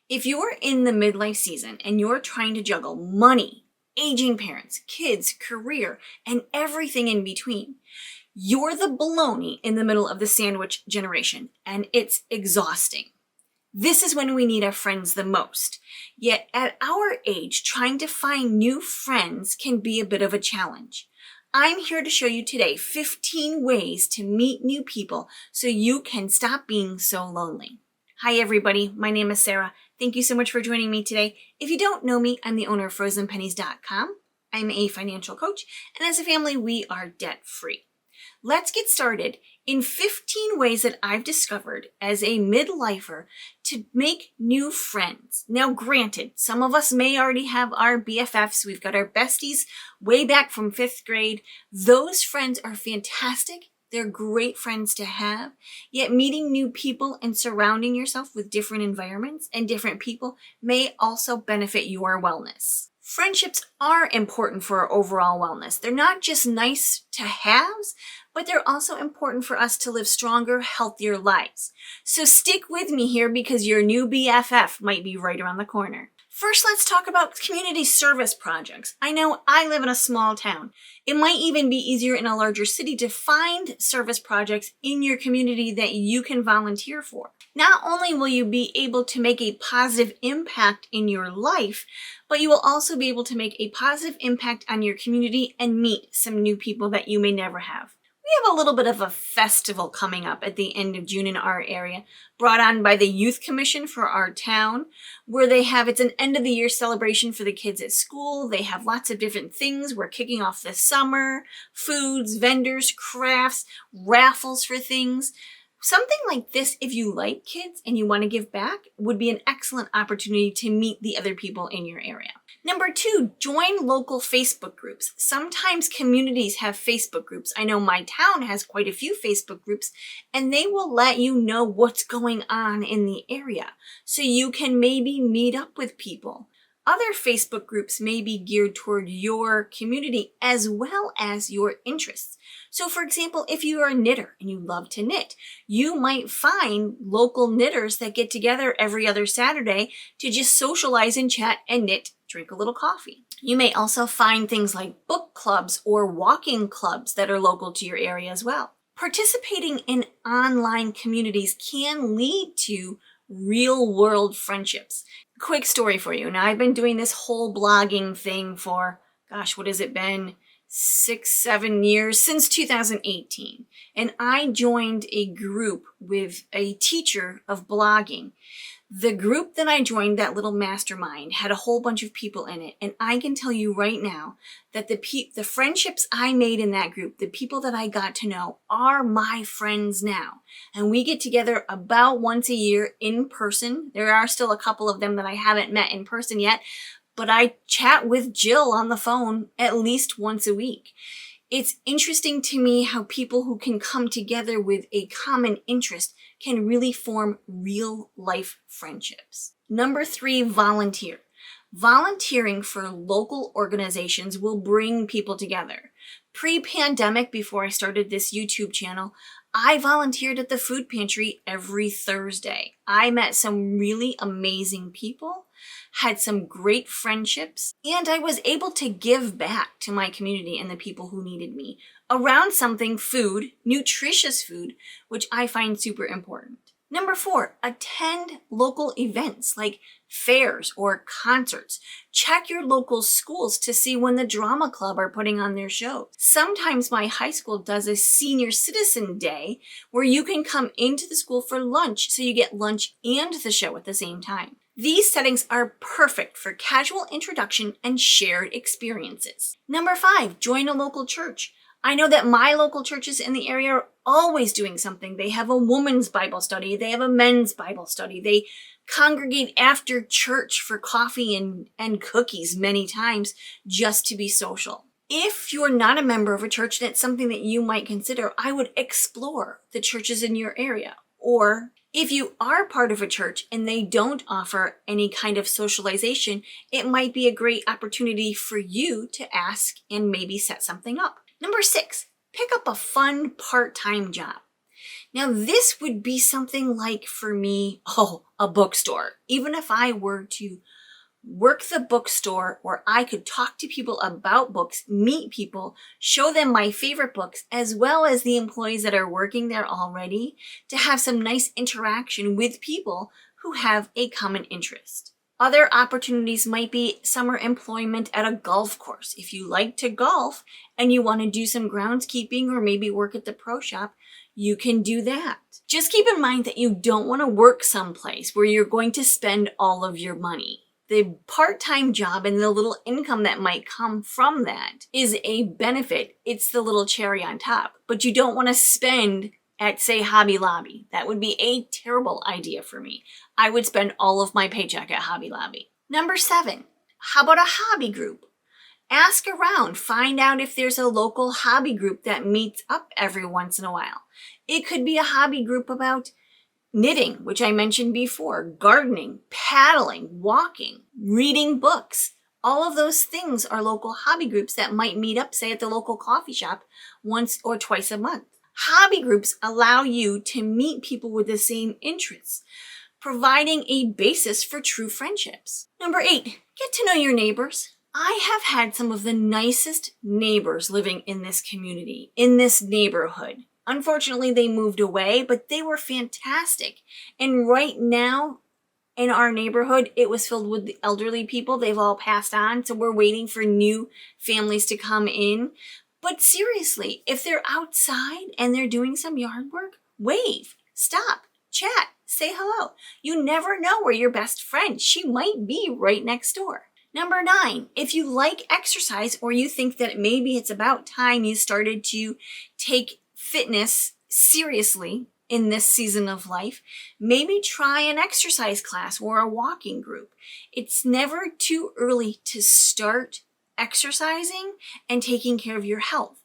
If you're in the midlife season and you're trying to juggle money, aging parents, kids, career, and everything in between, you're the baloney in the middle of the sandwich generation, and it's exhausting. This is when we need our friends the most. Yet at our age, trying to find new friends can be a bit of a challenge. I'm here to show you today 15 ways to meet new people so you can stop being so lonely. Hi everybody, my name is Sarah. Thank you so much for joining me today. If you don't know me, I'm the owner of frozenpennies.com. I'm a financial coach, and as a family, we are debt-free. Let's get started in 15 ways that I've discovered as a midlifer to make new friends. Now, granted, some of us may already have our BFFs. We've got our besties way back from 5th grade. Those friends are fantastic. They're great friends to have, yet meeting new people and surrounding yourself with different environments and different people may also benefit your wellness. Friendships are important for our overall wellness. They're not just nice to haves, but they're also important for us to live stronger, healthier lives. So stick with me here because your new BFF might be right around the corner. First, let's talk about community service projects. I know I live in a small town. It might even be easier in a larger city to find service projects in your community that you can volunteer for. Not only will you be able to make a positive impact in your life, but you will also be able to make a positive impact on your community and meet some new people that you may never have. We have a little bit of a festival coming up at the end of June in our area, brought on by the Youth Commission for our town, where it's an end of the year celebration for the kids at school. They have lots of different things. We're kicking off the summer, foods, vendors, crafts, raffles for things. Something like this, if you like kids and you want to give back, would be an excellent opportunity to meet the other people in your area. Number 2, join local Facebook groups. Sometimes communities have Facebook groups. I know my town has quite a few Facebook groups, and they will let you know what's going on in the area, so you can maybe meet up with people. Other Facebook groups may be geared toward your community as well as your interests. So for example, if you are a knitter and you love to knit, you might find local knitters that get together every other Saturday to just socialize and chat and knit, drink a little coffee. You may also find things like book clubs or walking clubs that are local to your area as well. Participating in online communities can lead to real-world friendships. Quick story for you. Now, I've been doing this whole blogging thing for, what has it been? 6-7 years, since 2018. And I joined a group with a teacher of blogging. The group that I joined, that little mastermind, had a whole bunch of people in it. And I can tell you right now that the friendships I made in that group, the people that I got to know, are my friends now. And we get together about once a year in person. There are still a couple of them that I haven't met in person yet, but I chat with Jill on the phone at least once a week. It's interesting to me how people who can come together with a common interest can really form real life friendships. Number 3, volunteer. Volunteering for local organizations will bring people together. Pre-pandemic, before I started this YouTube channel, I volunteered at the food pantry every Thursday. I met some really amazing people, had some great friendships, and I was able to give back to my community and the people who needed me around something food, nutritious food, which I find super important. Number 4, attend local events like fairs or concerts. Check your local schools to see when the drama club are putting on their shows. Sometimes my high school does a senior citizen day where you can come into the school for lunch, so you get lunch and the show at the same time. These settings are perfect for casual introduction and shared experiences. Number 5, join a local church. I know that my local churches in the area are always doing something. They have a women's Bible study. They have a men's Bible study. They congregate after church for coffee and cookies many times just to be social. If you're not a member of a church and it's something that you might consider, I would explore the churches in your area. Or if you are part of a church and they don't offer any kind of socialization, it might be a great opportunity for you to ask and maybe set something up. Number 6, pick up a fun part-time job. Now, this would be something like, for me, a bookstore. Even if I were to work the bookstore where I could talk to people about books, meet people, show them my favorite books, as well as the employees that are working there already, to have some nice interaction with people who have a common interest. Other opportunities might be summer employment at a golf course. If you like to golf and you want to do some groundskeeping or maybe work at the pro shop, you can do that. Just keep in mind that you don't want to work someplace where you're going to spend all of your money. The part-time job and the little income that might come from that is a benefit. It's the little cherry on top. But you don't want to spend at, say, Hobby Lobby. That would be a terrible idea for me. I would spend all of my paycheck at Hobby Lobby. Number 7, how about a hobby group? Ask around, find out if there's a local hobby group that meets up every once in a while. It could be a hobby group about knitting, which I mentioned before, gardening, paddling, walking, reading books. All of those things are local hobby groups that might meet up, say, at the local coffee shop once or twice a month. Hobby groups allow you to meet people with the same interests, providing a basis for true friendships. Number 8, get to know your neighbors. I have had some of the nicest neighbors living in this community, in this neighborhood. Unfortunately, they moved away, but they were fantastic. And right now, in our neighborhood, it was filled with the elderly people. They've all passed on, so we're waiting for new families to come in. But seriously, if they're outside and they're doing some yard work, wave, stop, chat, say hello. You never know where your best friend, she might be right next door. Number 9, if you like exercise or you think that maybe it's about time you started to take fitness seriously in this season of life, maybe try an exercise class or a walking group. It's never too early to start exercising and taking care of your health.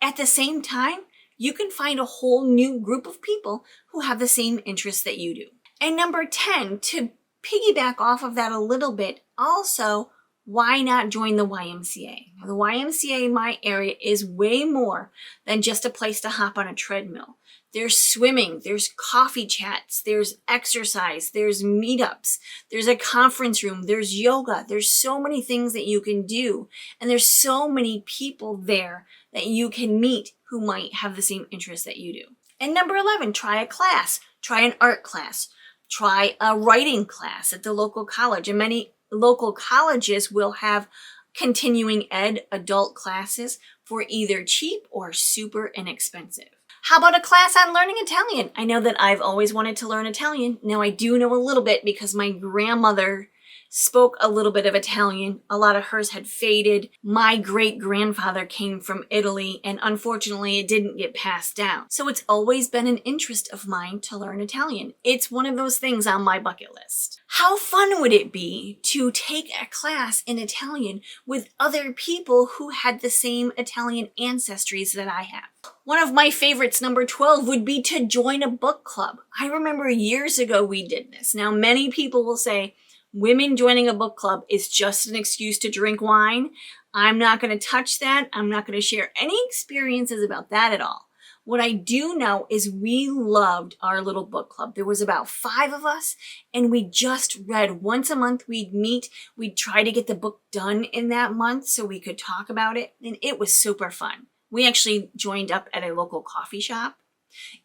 At the same time, you can find a whole new group of people who have the same interests that you do. And number 10, to piggyback off of that a little bit, also, why not join the YMCA? The YMCA in my area is way more than just a place to hop on a treadmill. There's swimming, there's coffee chats, there's exercise, there's meetups, there's a conference room, there's yoga. There's so many things that you can do. And there's so many people there that you can meet who might have the same interests that you do. And number 11, try a class. Try an art class. Try a writing class at the local college. And many local colleges will have continuing ed adult classes for either cheap or super inexpensive. How about a class on learning Italian? I know that I've always wanted to learn Italian. Now I do know a little bit because my grandmother spoke a little bit of Italian. A lot of hers had faded. My great-grandfather came from Italy, and unfortunately it didn't get passed down. So it's always been an interest of mine to learn Italian. It's one of those things on my bucket list. How fun would it be to take a class in Italian with other people who had the same Italian ancestries that I have? One of my favorites, number 12, would be to join a book club. I remember years ago we did this. Now, many people will say, women joining a book club is just an excuse to drink wine. I'm not going to touch that. I'm not going to share any experiences about that at all. What I do know is we loved our little book club. There was about 5 of us, and we just read once a month. We'd meet. We'd try to get the book done in that month so we could talk about it, and it was super fun. We actually joined up at a local coffee shop.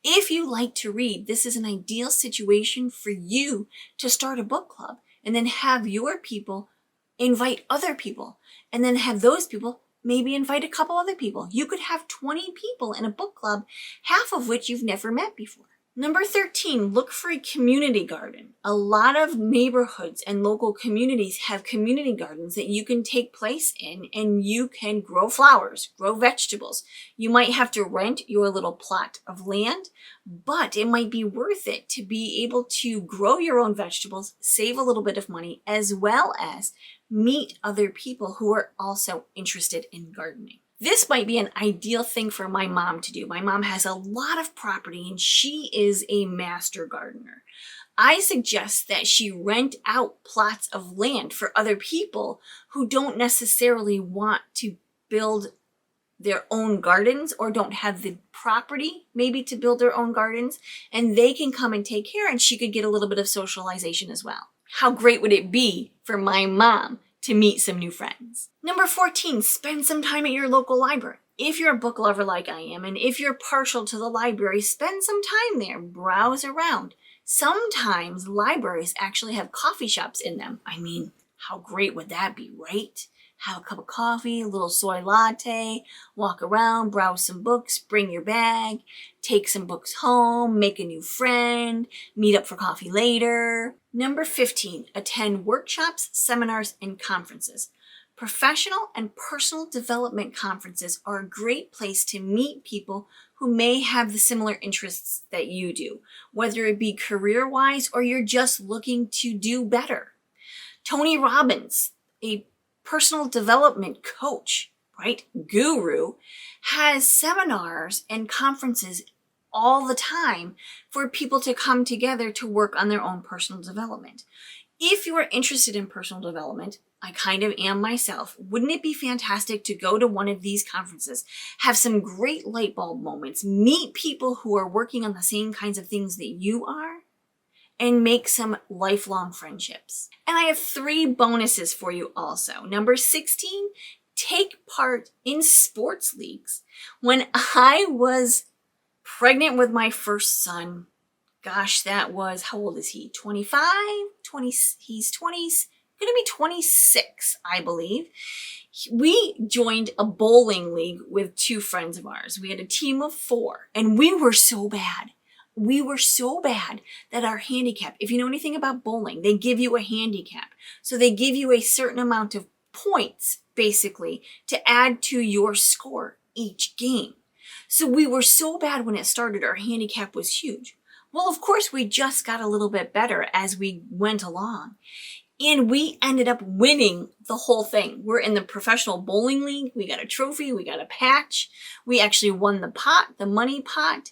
If you like to read, this is an ideal situation for you to start a book club and then have your people invite other people, and then have those people maybe invite a couple other people. You could have 20 people in a book club, half of which you've never met before. Number 13, look for a community garden. A lot of neighborhoods and local communities have community gardens that you can take place in, and you can grow flowers, grow vegetables. You might have to rent your little plot of land, but it might be worth it to be able to grow your own vegetables, save a little bit of money, as well as meet other people who are also interested in gardening. This might be an ideal thing for my mom to do. My mom has a lot of property and she is a master gardener. I suggest that she rent out plots of land for other people who don't necessarily want to build their own gardens or don't have the property maybe to build their own gardens, and they can come and take care, and she could get a little bit of socialization as well. How great would it be for my mom to meet some new friends? Number 14, spend some time at your local library. If you're a book lover like I am, and if you're partial to the library, spend some time there, browse around. Sometimes libraries actually have coffee shops in them. I mean, how great would that be, right? Have a cup of coffee, a little soy latte, walk around, browse some books, bring your bag, take some books home, make a new friend, meet up for coffee later. Number 15, attend workshops, seminars, and conferences. Professional and personal development conferences are a great place to meet people who may have the similar interests that you do, whether it be career-wise or you're just looking to do better. Tony Robbins, a personal development coach, right, guru, has seminars and conferences all the time for people to come together to work on their own personal development. If you are interested in personal development, I kind of am myself, wouldn't it be fantastic to go to one of these conferences, have some great light bulb moments, meet people who are working on the same kinds of things that you are, and make some lifelong friendships? And I have 3 bonuses for you also. Number 16, take part in sports leagues. When I was pregnant with my first son, gosh, that was, how old is he? 25? 20, he's 20, gonna be 26, I believe. We joined a bowling league with 2 friends of ours. We had a team of 4, and we were so bad. We were so bad that our handicap, if you know anything about bowling, they give you a handicap. So they give you a certain amount of points, basically, to add to your score each game. So we were so bad when it started, our handicap was huge. Well, of course, we just got a little bit better as we went along. And we ended up winning the whole thing. We're in the professional bowling league. We got a trophy. We got a patch. We actually won the pot, the money pot.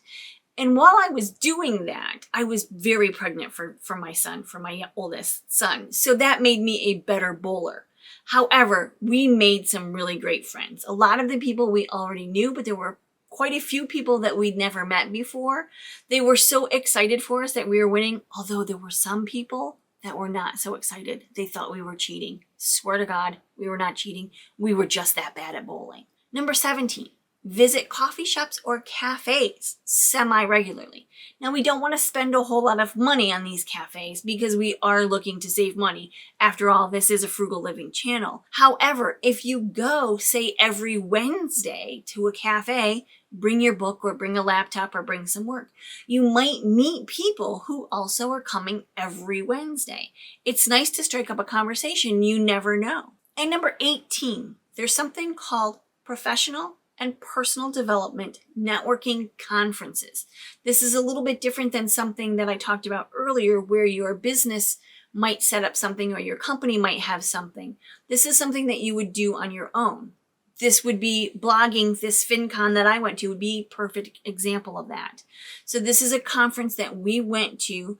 And while I was doing that, I was very pregnant for my son, for my oldest son. So that made me a better bowler. However, we made some really great friends. A lot of the people we already knew, but there were quite a few people that we'd never met before. They were so excited for us that we were winning, although there were some people that were not so excited. They thought we were cheating. Swear to God, we were not cheating. We were just that bad at bowling. Number 17. Visit coffee shops or cafes semi-regularly. Now, we don't want to spend a whole lot of money on these cafes because we are looking to save money. After all, this is a frugal living channel. However, if you go, say, every Wednesday to a cafe, bring your book or bring a laptop or bring some work, you might meet people who also are coming every Wednesday. It's nice to strike up a conversation. You never know. And number 18, there's something called professional and personal development networking conferences. This is a little bit different than something that I talked about earlier where your business might set up something or your company might have something. This is something that you would do on your own. This would be blogging. This FinCon that I went to would be a perfect example of that. So this is a conference that we went to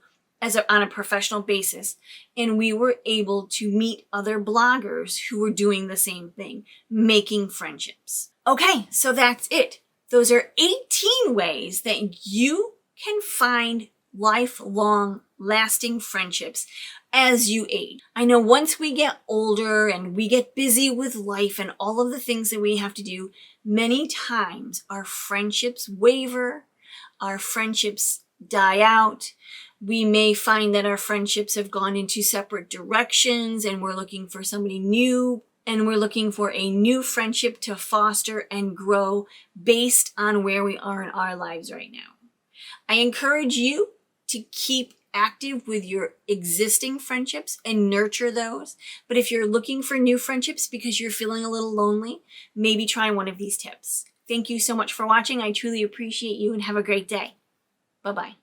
on a professional basis, and we were able to meet other bloggers who were doing the same thing, making friendships. Okay, so that's it. Those are 18 ways that you can find lifelong, lasting friendships as you age. I know once we get older and we get busy with life and all of the things that we have to do, many times our friendships waver, our friendships die out. We may find that our friendships have gone into separate directions and we're looking for somebody new, and we're looking for a new friendship to foster and grow based on where we are in our lives right now. I encourage you to keep active with your existing friendships and nurture those. But if you're looking for new friendships because you're feeling a little lonely, maybe try one of these tips. Thank you so much for watching. I truly appreciate you and have a great day. Bye-bye.